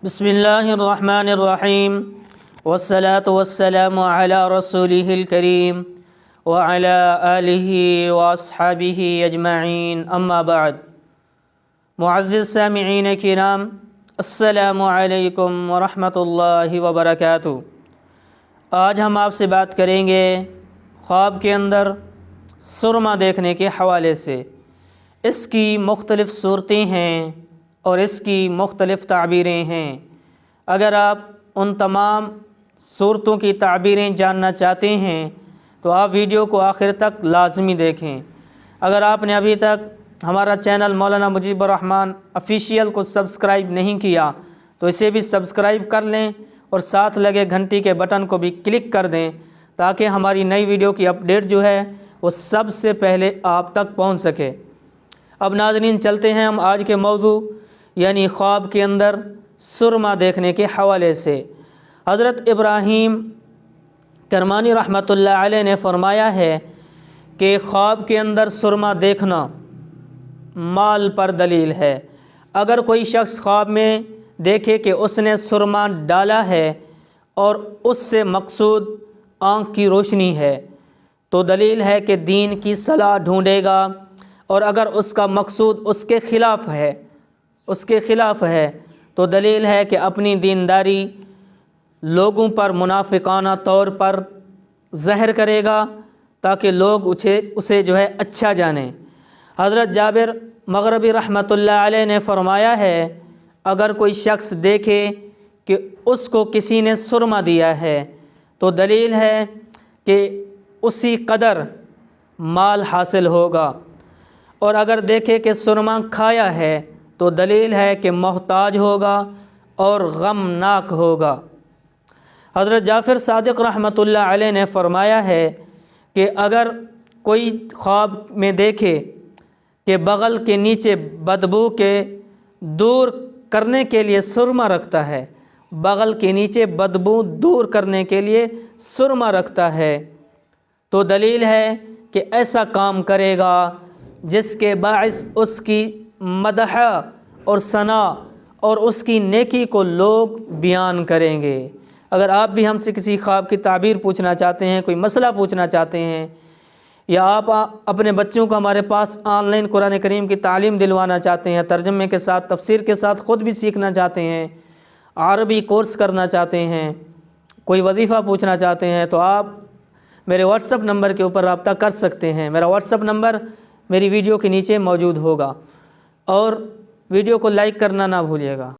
بسم اللہ الرحمن الرحیم والصلاة والسلام علی رسولہ الکریم وعلی آلہ واصحابہ اجمعین اما بعد۔ معزز سامعین کرام، السلام علیکم ورحمۃ اللہ وبرکاتہ۔ آج ہم آپ سے بات کریں گے خواب کے اندر سرما دیکھنے کے حوالے سے۔ اس کی مختلف صورتیں ہیں اور اس کی مختلف تعبیریں ہیں۔ اگر آپ ان تمام صورتوں کی تعبیریں جاننا چاہتے ہیں تو آپ ویڈیو کو آخر تک لازمی دیکھیں۔ اگر آپ نے ابھی تک ہمارا چینل مولانا مجیب الرحمن آفیشیل کو سبسکرائب نہیں کیا تو اسے بھی سبسکرائب کر لیں اور ساتھ لگے گھنٹی کے بٹن کو بھی کلک کر دیں تاکہ ہماری نئی ویڈیو کی اپڈیٹ جو ہے وہ سب سے پہلے آپ تک پہنچ سکے۔ اب ناظرین چلتے ہیں ہم آج کے موضوع یعنی خواب کے اندر سرما دیکھنے کے حوالے سے۔ حضرت ابراہیم کرمانی رحمۃ اللہ علیہ نے فرمایا ہے کہ خواب کے اندر سرما دیکھنا مال پر دلیل ہے۔ اگر کوئی شخص خواب میں دیکھے کہ اس نے سرما ڈالا ہے اور اس سے مقصود آنکھ کی روشنی ہے تو دلیل ہے کہ دین کی صلاح ڈھونڈے گا، اور اگر اس کا مقصود اس کے خلاف ہے تو دلیل ہے کہ اپنی دینداری لوگوں پر منافقانہ طور پر ظاہر کرے گا تاکہ لوگ اسے جو ہے اچھا جانیں۔ حضرت جابر مغربی رحمۃ اللہ علیہ نے فرمایا ہے اگر کوئی شخص دیکھے کہ اس کو کسی نے سرما دیا ہے تو دلیل ہے کہ اسی قدر مال حاصل ہوگا، اور اگر دیکھے کہ سرما کھایا ہے تو دلیل ہے کہ محتاج ہوگا اور غمناک ہوگا۔ حضرت جعفر صادق رحمۃ اللہ علیہ نے فرمایا ہے کہ اگر کوئی خواب میں دیکھے کہ بغل کے نیچے بدبو کے دور کرنے کے لیے سرما رکھتا ہے، بغل کے نیچے بدبو دور کرنے کے لیے سرما رکھتا ہے تو دلیل ہے کہ ایسا کام کرے گا جس کے باعث اس کی مدح اور ثنا اور اس کی نیکی کو لوگ بیان کریں گے۔ اگر آپ بھی ہم سے کسی خواب کی تعبیر پوچھنا چاہتے ہیں، کوئی مسئلہ پوچھنا چاہتے ہیں، یا آپ اپنے بچوں کو ہمارے پاس آن لائن قرآن کریم کی تعلیم دلوانا چاہتے ہیں، ترجمے کے ساتھ تفسیر کے ساتھ خود بھی سیکھنا چاہتے ہیں، عربی کورس کرنا چاہتے ہیں، کوئی وظیفہ پوچھنا چاہتے ہیں تو آپ میرے واٹس اپ نمبر کے اوپر رابطہ کر سکتے ہیں۔ میرا واٹس اپ نمبر میری ویڈیو کے نیچے موجود ہوگا، اور ویڈیو کو لائک کرنا نہ بھولیے گا۔